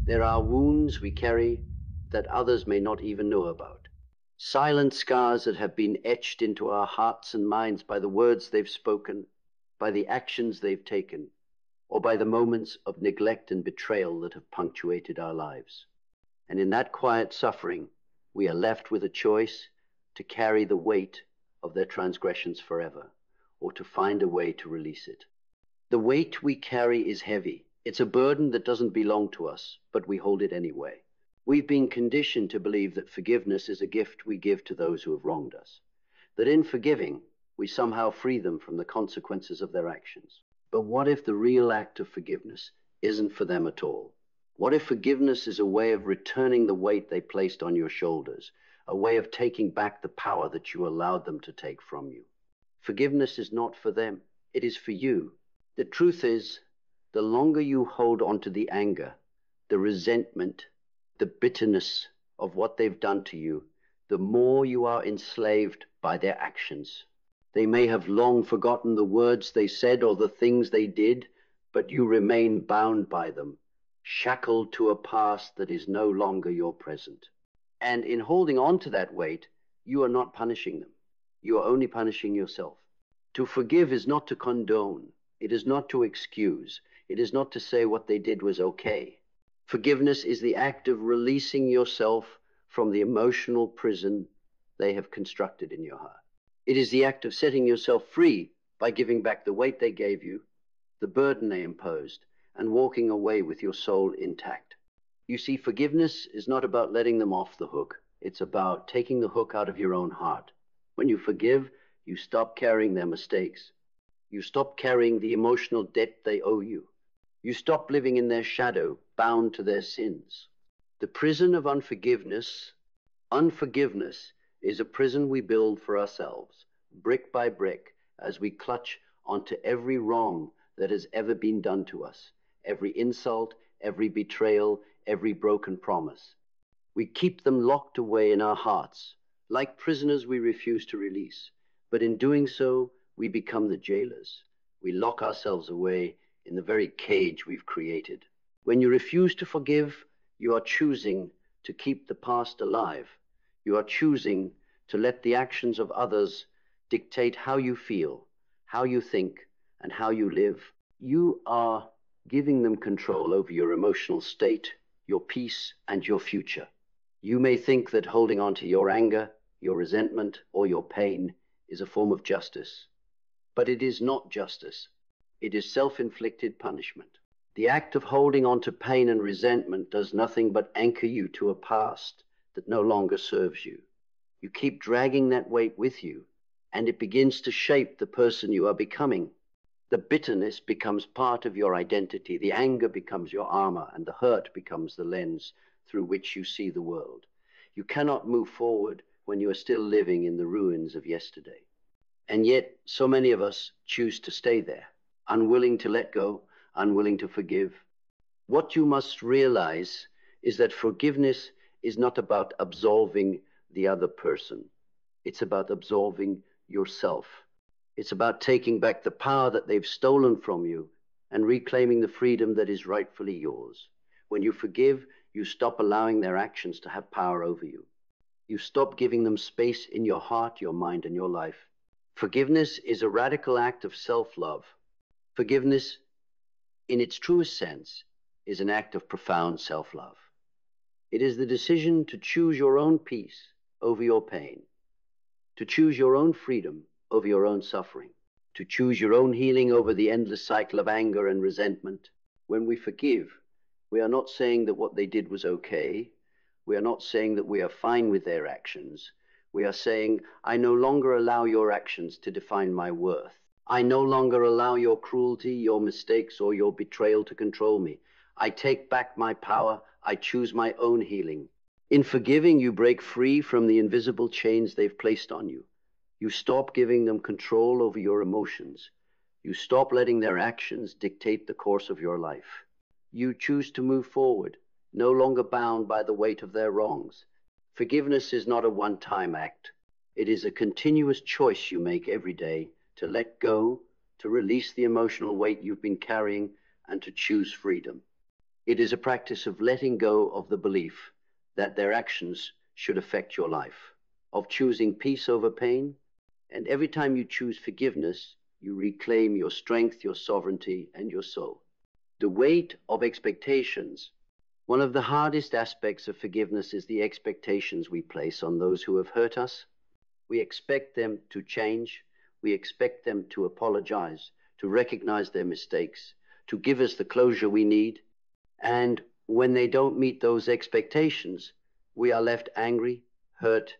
There are wounds we carry that others may not even know about. Silent scars that have been etched into our hearts and minds by the words they've spoken, by the actions they've taken, or by the moments of neglect and betrayal that have punctuated our lives. And in that quiet suffering, we are left with a choice to carry the weight of their transgressions forever, or to find a way to release it. The weight we carry is heavy. It's a burden that doesn't belong to us, but we hold it anyway. We've been conditioned to believe that forgiveness is a gift we give to those who have wronged us, that in forgiving, we somehow free them from the consequences of their actions. But what if the real act of forgiveness isn't for them at all? What if forgiveness is a way of returning the weight they placed on your shoulders, a way of taking back the power that you allowed them to take from you? Forgiveness is not for them. It is for you. The truth is, the longer you hold on to the anger, the resentment, the bitterness of what they've done to you, the more you are enslaved by their actions. They may have long forgotten the words they said or the things they did, but you remain bound by them, shackled to a past that is no longer your present. And in holding on to that weight, you are not punishing them. You are only punishing yourself. To forgive is not to condone. It is not to excuse. It is not to say what they did was okay. Forgiveness is the act of releasing yourself from the emotional prison they have constructed in your heart. It is the act of setting yourself free by giving back the weight they gave you, the burden they imposed, and walking away with your soul intact. You see, forgiveness is not about letting them off the hook. It's about taking the hook out of your own heart. When you forgive, you stop carrying their mistakes. You stop carrying the emotional debt they owe you. You stop living in their shadow, bound to their sins. The prison of unforgiveness is a prison we build for ourselves, brick by brick, as we clutch onto every wrong that has ever been done to us, every insult, every betrayal, every broken promise. We keep them locked away in our hearts, like prisoners we refuse to release. But in doing so, we become the jailers. We lock ourselves away in the very cage we've created. When you refuse to forgive, you are choosing to keep the past alive. You are choosing to let the actions of others dictate how you feel, how you think, and how you live. You are giving them control over your emotional state, your peace, and your future. You may think that holding on to your anger, your resentment, or your pain is a form of justice. But it is not justice. It is self-inflicted punishment. The act of holding on to pain and resentment does nothing but anchor you to a past that no longer serves you. You keep dragging that weight with you, and it begins to shape the person you are becoming. The bitterness becomes part of your identity. The anger becomes your armor, and the hurt becomes the lens through which you see the world. You cannot move forward when you are still living in the ruins of yesterday. And yet, so many of us choose to stay there, unwilling to let go, unwilling to forgive. What you must realize is that forgiveness is not about absolving the other person. It's about absolving yourself. It's about taking back the power that they've stolen from you and reclaiming the freedom that is rightfully yours. When you forgive, you stop allowing their actions to have power over you. You stop giving them space in your heart, your mind, and your life. Forgiveness is a radical act of self-love. Forgiveness, in its truest sense, is an act of profound self-love. It is the decision to choose your own peace over your pain, to choose your own freedom over your own suffering, to choose your own healing over the endless cycle of anger and resentment. When we forgive, we are not saying that what they did was okay. We are not saying that we are fine with their actions. We are saying, I no longer allow your actions to define my worth. I no longer allow your cruelty, your mistakes, or your betrayal to control me. I take back my power. I choose my own healing. In forgiving, you break free from the invisible chains they've placed on you. You stop giving them control over your emotions. You stop letting their actions dictate the course of your life. You choose to move forward, no longer bound by the weight of their wrongs. Forgiveness is not a one-time act. It is a continuous choice you make every day to let go, to release the emotional weight you've been carrying, and to choose freedom. It is a practice of letting go of the belief that their actions should affect your life, of choosing peace over pain, and every time you choose forgiveness, you reclaim your strength, your sovereignty, and your soul. The weight of expectations. One of the hardest aspects of forgiveness is the expectations we place on those who have hurt us. We expect them to change. We expect them to apologize, to recognize their mistakes, to give us the closure we need. And when they don't meet those expectations, we are left angry, hurt,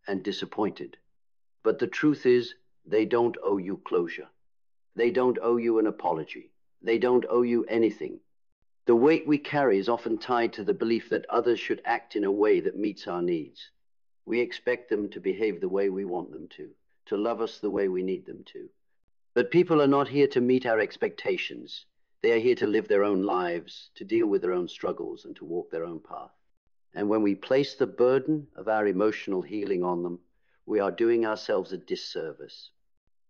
and disappointed. But the truth is, they don't owe you closure. They don't owe you an apology. They don't owe you anything. The weight we carry is often tied to the belief that others should act in a way that meets our needs. We expect them to behave the way we want them to love us the way we need them to. But people are not here to meet our expectations. They are here to live their own lives, to deal with their own struggles, and to walk their own path. And when we place the burden of our emotional healing on them, we are doing ourselves a disservice.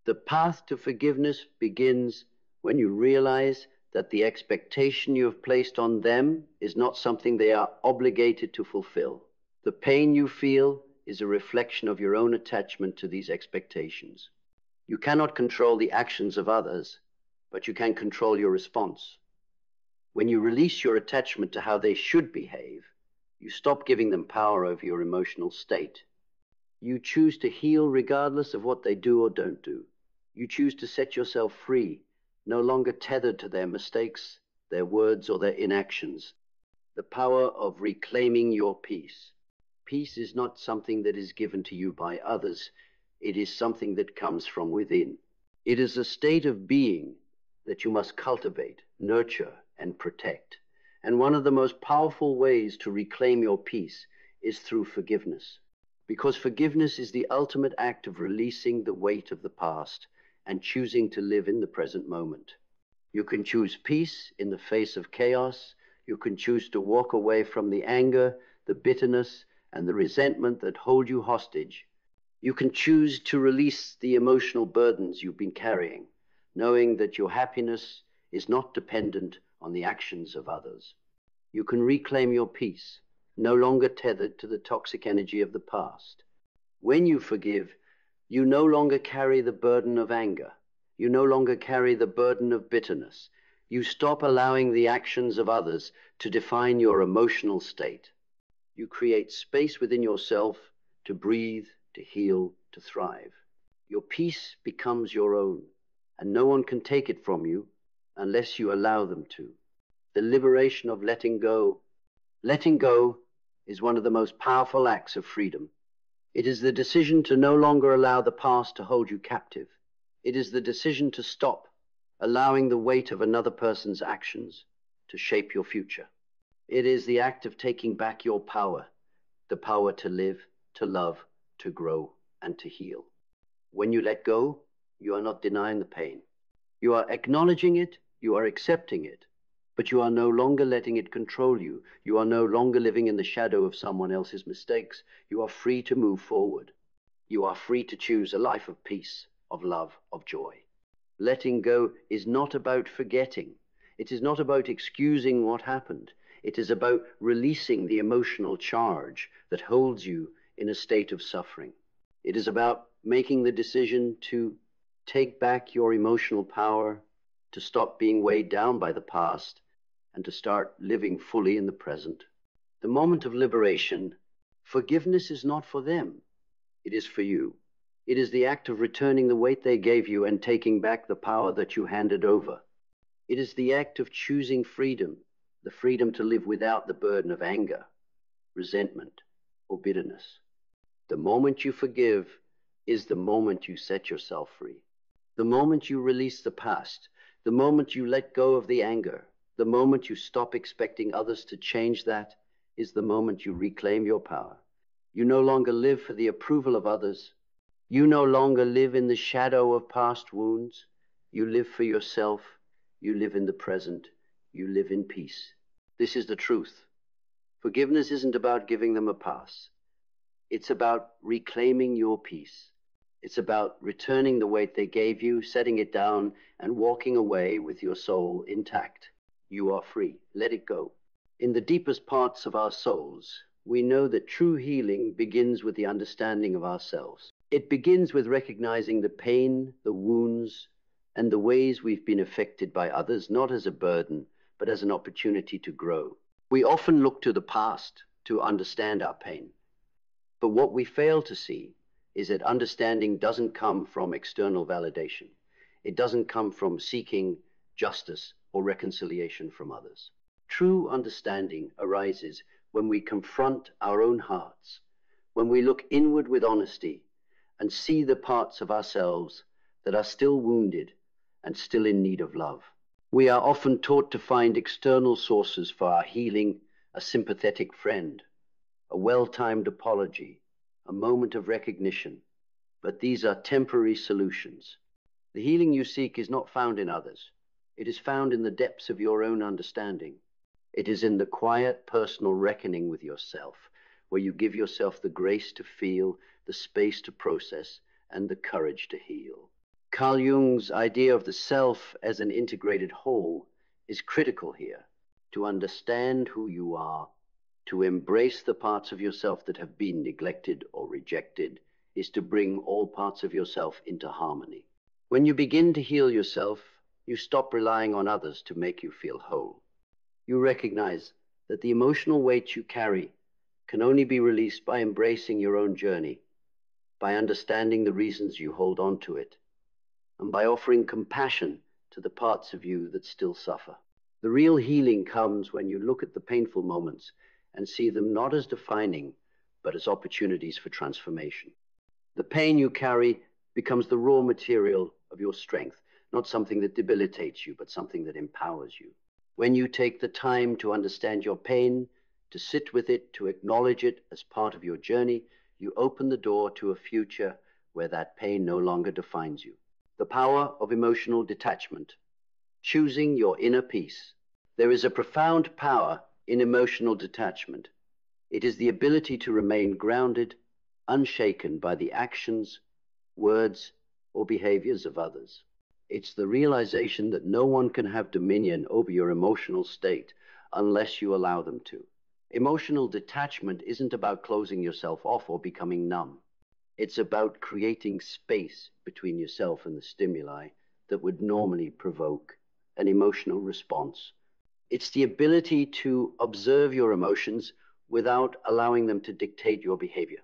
The path to forgiveness begins when you realize that the expectation you have placed on them is not something they are obligated to fulfill. The pain you feel is a reflection of your own attachment to these expectations. You cannot control the actions of others, but you can control your response. When you release your attachment to how they should behave, you stop giving them power over your emotional state. You choose to heal regardless of what they do or don't do. You choose to set yourself free, no longer tethered to their mistakes, their words, or their inactions. The power of reclaiming your peace. Peace is not something that is given to you by others. It is something that comes from within. It is a state of being that you must cultivate, nurture, and protect. And one of the most powerful ways to reclaim your peace is through forgiveness. Because forgiveness is the ultimate act of releasing the weight of the past and choosing to live in the present moment. You can choose peace in the face of chaos. You can choose to walk away from the anger, the bitterness, and the resentment that hold you hostage. You can choose to release the emotional burdens you've been carrying, knowing that your happiness is not dependent on the actions of others. You can reclaim your peace, no longer tethered to the toxic energy of the past. When you forgive, you no longer carry the burden of anger. You no longer carry the burden of bitterness. You stop allowing the actions of others to define your emotional state. You create space within yourself to breathe, to heal, to thrive. Your peace becomes your own, and no one can take it from you unless you allow them to. The liberation of letting go. Letting go is one of the most powerful acts of freedom. It is the decision to no longer allow the past to hold you captive. It is the decision to stop allowing the weight of another person's actions to shape your future. It is the act of taking back your power, the power to live, to love, to grow, and to heal. When you let go, you are not denying the pain. You are acknowledging it, you are accepting it, but you are no longer letting it control you. You are no longer living in the shadow of someone else's mistakes. You are free to move forward. You are free to choose a life of peace, of love, of joy. Letting go is not about forgetting. It is not about excusing what happened. It is about releasing the emotional charge that holds you in a state of suffering. It is about making the decision to take back your emotional power, to stop being weighed down by the past, and to start living fully in the present. The moment of liberation, forgiveness is not for them. It is for you. It is the act of returning the weight they gave you and taking back the power that you handed over. It is the act of choosing freedom, the freedom to live without the burden of anger, resentment, or bitterness. The moment you forgive is the moment you set yourself free. The moment you release the past, the moment you let go of the anger, the moment you stop expecting others to change that, is the moment you reclaim your power. You no longer live for the approval of others. You no longer live in the shadow of past wounds. You live for yourself. You live in the present. You live in peace. This is the truth. Forgiveness isn't about giving them a pass. It's about reclaiming your peace. It's about returning the weight they gave you, setting it down, and walking away with your soul intact. You are free. Let it go. In the deepest parts of our souls, we know that true healing begins with the understanding of ourselves. It begins with recognizing the pain, the wounds, and the ways we've been affected by others, not as a burden, but as an opportunity to grow. We often look to the past to understand our pain. But what we fail to see is that understanding doesn't come from external validation. It doesn't come from seeking justice or reconciliation from others. True understanding arises when we confront our own hearts, when we look inward with honesty and see the parts of ourselves that are still wounded and still in need of love. We are often taught to find external sources for our healing: a sympathetic friend, a well-timed apology, a moment of recognition. But these are temporary solutions. The healing you seek is not found in others. It is found in the depths of your own understanding. It is in the quiet, personal reckoning with yourself, where you give yourself the grace to feel, the space to process, and the courage to heal. Carl Jung's idea of the self as an integrated whole is critical here. To understand who you are, to embrace the parts of yourself that have been neglected or rejected, is to bring all parts of yourself into harmony. When you begin to heal yourself, you stop relying on others to make you feel whole. You recognize that the emotional weight you carry can only be released by embracing your own journey, by understanding the reasons you hold on to it, and by offering compassion to the parts of you that still suffer. The real healing comes when you look at the painful moments and see them not as defining, but as opportunities for transformation. The pain you carry becomes the raw material of your strength, not something that debilitates you, but something that empowers you. When you take the time to understand your pain, to sit with it, to acknowledge it as part of your journey, you open the door to a future where that pain no longer defines you. The power of emotional detachment, choosing your inner peace. There is a profound power in emotional detachment. It is the ability to remain grounded, unshaken by the actions, words, or behaviors of others. It's the realization that no one can have dominion over your emotional state unless you allow them to. Emotional detachment isn't about closing yourself off or becoming numb. It's about creating space between yourself and the stimuli that would normally provoke an emotional response. It's the ability to observe your emotions without allowing them to dictate your behavior.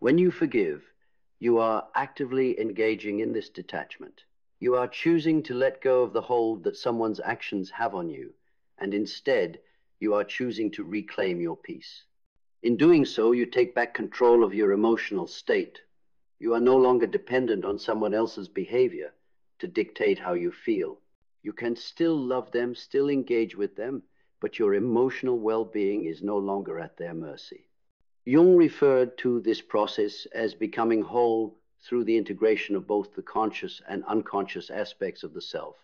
When you forgive, you are actively engaging in this detachment. You are choosing to let go of the hold that someone's actions have on you, and instead, you are choosing to reclaim your peace. In doing so, you take back control of your emotional state. You are no longer dependent on someone else's behavior to dictate how you feel. You can still love them, still engage with them, but your emotional well-being is no longer at their mercy. Jung referred to this process as becoming whole through the integration of both the conscious and unconscious aspects of the self.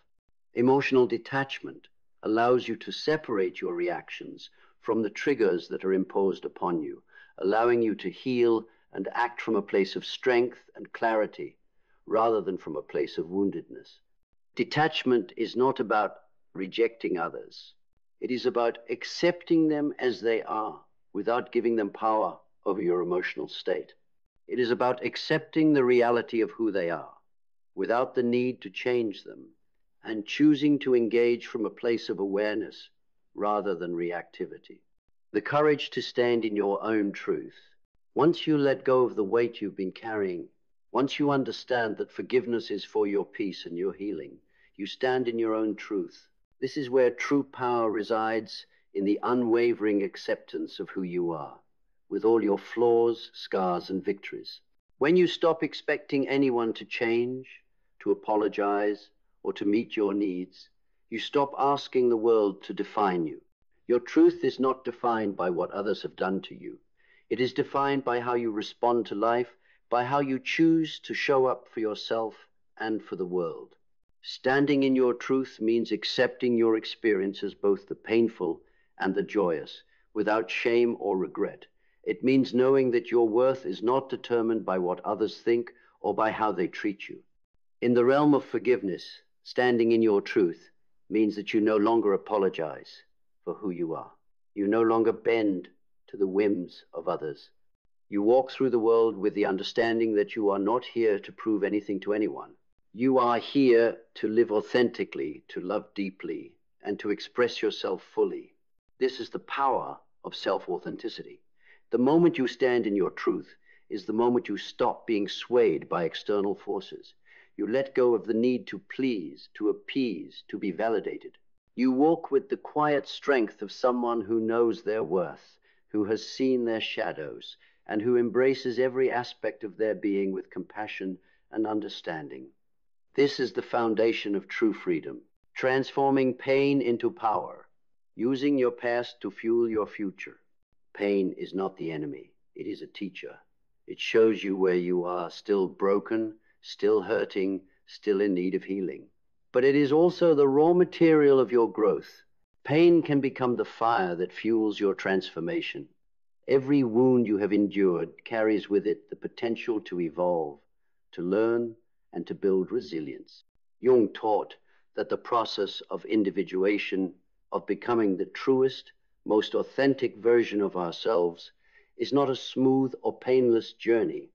Emotional detachment allows you to separate your reactions from the triggers that are imposed upon you, allowing you to heal and act from a place of strength and clarity rather than from a place of woundedness. Detachment is not about rejecting others. It is about accepting them as they are without giving them power over your emotional state. It is about accepting the reality of who they are without the need to change them, and choosing to engage from a place of awareness rather than reactivity. The courage to stand in your own truth. Once you let go of the weight you've been carrying, once you understand that forgiveness is for your peace and your healing, you stand in your own truth. This is where true power resides, in the unwavering acceptance of who you are, with all your flaws, scars, and victories. When you stop expecting anyone to change, to apologize, or to meet your needs, you stop asking the world to define you. Your truth is not defined by what others have done to you. It is defined by how you respond to life, by how you choose to show up for yourself and for the world. Standing in your truth means accepting your experiences, both the painful and the joyous, without shame or regret. It means knowing that your worth is not determined by what others think or by how they treat you. In the realm of forgiveness, standing in your truth means that you no longer apologize for who you are. You no longer bend to the whims of others. You walk through the world with the understanding that you are not here to prove anything to anyone. You are here to live authentically, to love deeply, and to express yourself fully. This is the power of self-authenticity. The moment you stand in your truth is the moment you stop being swayed by external forces. You let go of the need to please, to appease, to be validated. You walk with the quiet strength of someone who knows their worth, who has seen their shadows, and who embraces every aspect of their being with compassion and understanding. This is the foundation of true freedom, transforming pain into power, using your past to fuel your future. Pain is not the enemy, it is a teacher. It shows you where you are still broken, still hurting, still in need of healing. But it is also the raw material of your growth. Pain can become the fire that fuels your transformation. Every wound you have endured carries with it the potential to evolve, to learn, and to build resilience. Jung taught that the process of individuation, of becoming the truest, most authentic version of ourselves, is not a smooth or painless journey.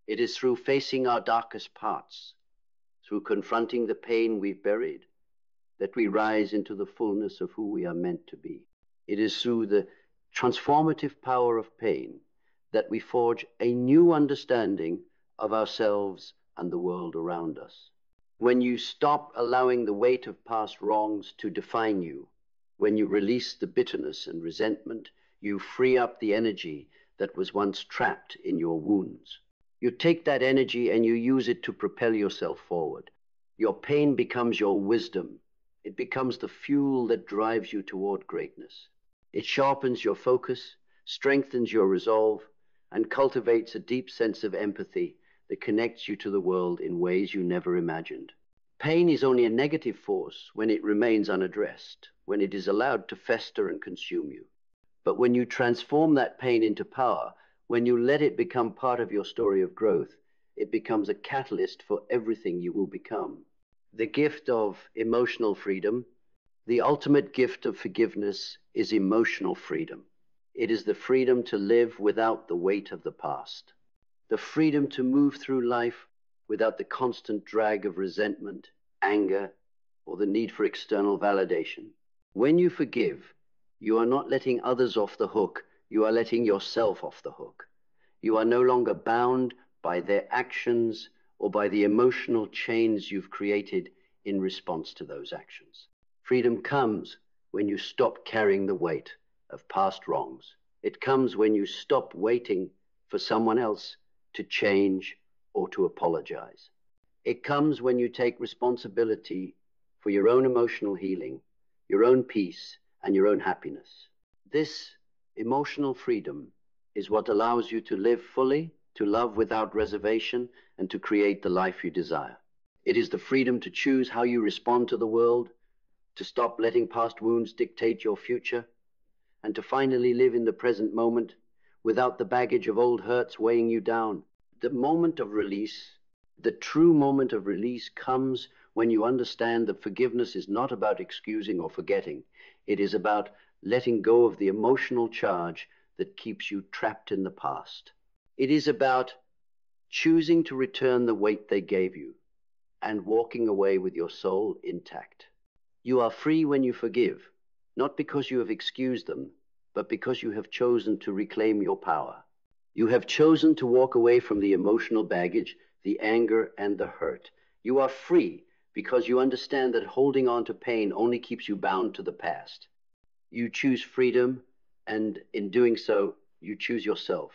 It is through facing our darkest parts, through confronting the pain we've buried, that we rise into the fullness of who we are meant to be. It is through the transformative power of pain that we forge a new understanding of ourselves and the world around us. When you stop allowing the weight of past wrongs to define you, when you release the bitterness and resentment, you free up the energy that was once trapped in your wounds. You take that energy and you use it to propel yourself forward. Your pain becomes your wisdom. It becomes the fuel that drives you toward greatness. It sharpens your focus, strengthens your resolve, and cultivates a deep sense of empathy that connects you to the world in ways you never imagined. Pain is only a negative force when it remains unaddressed, when it is allowed to fester and consume you. But when you transform that pain into power, when you let it become part of your story of growth, it becomes a catalyst for everything you will become. The gift of emotional freedom, the ultimate gift of forgiveness, is emotional freedom. It is the freedom to live without the weight of the past, the freedom to move through life without the constant drag of resentment, anger, or the need for external validation. When you forgive, you are not letting others off the hook, you are letting yourself off the hook. You are no longer bound by their actions or by the emotional chains you've created in response to those actions. Freedom comes when you stop carrying the weight of past wrongs. It comes when you stop waiting for someone else to change or to apologize. It comes when you take responsibility for your own emotional healing, your own peace, and your own happiness. This emotional freedom is what allows you to live fully, to love without reservation, and to create the life you desire. It is the freedom to choose how you respond to the world, to stop letting past wounds dictate your future, and to finally live in the present moment without the baggage of old hurts weighing you down. The moment of release, the true moment of release, comes when you understand that forgiveness is not about excusing or forgetting. It is about letting go of the emotional charge that keeps you trapped in the past. It is about choosing to return the weight they gave you and walking away with your soul intact. You are free when you forgive, not because you have excused them, but because you have chosen to reclaim your power. You have chosen to walk away from the emotional baggage, the anger, and the hurt. You are free because you understand that holding on to pain only keeps you bound to the past. You choose freedom, and in doing so, you choose yourself.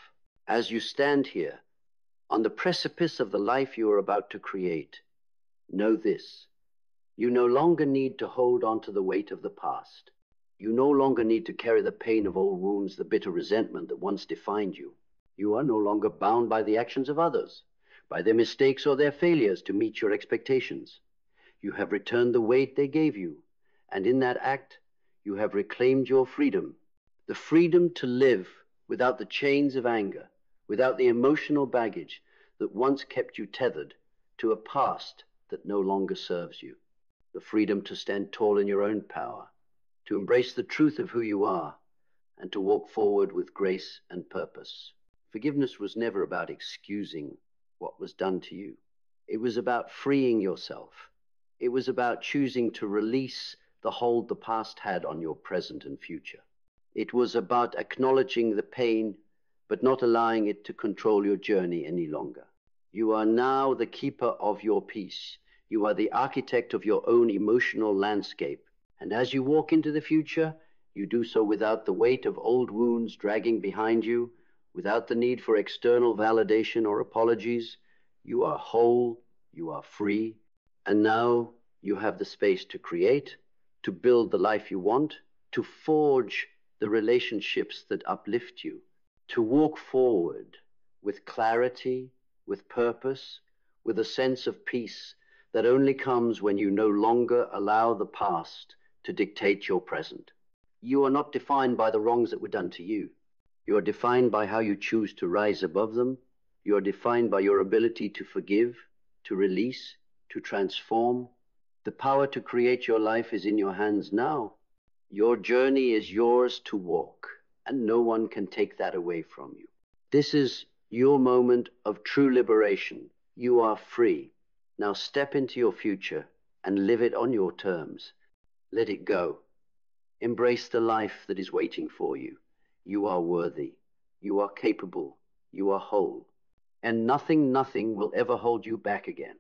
As you stand here, on the precipice of the life you are about to create, know this: you no longer need to hold on to the weight of the past. You no longer need to carry the pain of old wounds, the bitter resentment that once defined you. You are no longer bound by the actions of others, by their mistakes or their failures to meet your expectations. You have returned the weight they gave you, and in that act, you have reclaimed your freedom, the freedom to live without the chains of anger, without the emotional baggage that once kept you tethered to a past that no longer serves you, the freedom to stand tall in your own power, to embrace the truth of who you are, and to walk forward with grace and purpose. Forgiveness was never about excusing what was done to you. It was about freeing yourself. It was about choosing to release the hold the past had on your present and future. It was about acknowledging the pain, but not allowing it to control your journey any longer. You are now the keeper of your peace. You are the architect of your own emotional landscape. And as you walk into the future, you do so without the weight of old wounds dragging behind you, without the need for external validation or apologies. You are whole, you are free, and now you have the space to create, to build the life you want, to forge the relationships that uplift you, to walk forward with clarity, with purpose, with a sense of peace that only comes when you no longer allow the past to dictate your present. You are not defined by the wrongs that were done to you. You are defined by how you choose to rise above them. You are defined by your ability to forgive, to release, to transform. The power to create your life is in your hands now. Your journey is yours to walk, and no one can take that away from you. This is your moment of true liberation. You are free. Now step into your future and live it on your terms. Let it go. Embrace the life that is waiting for you. You are worthy. You are capable. You are whole. And nothing will ever hold you back again.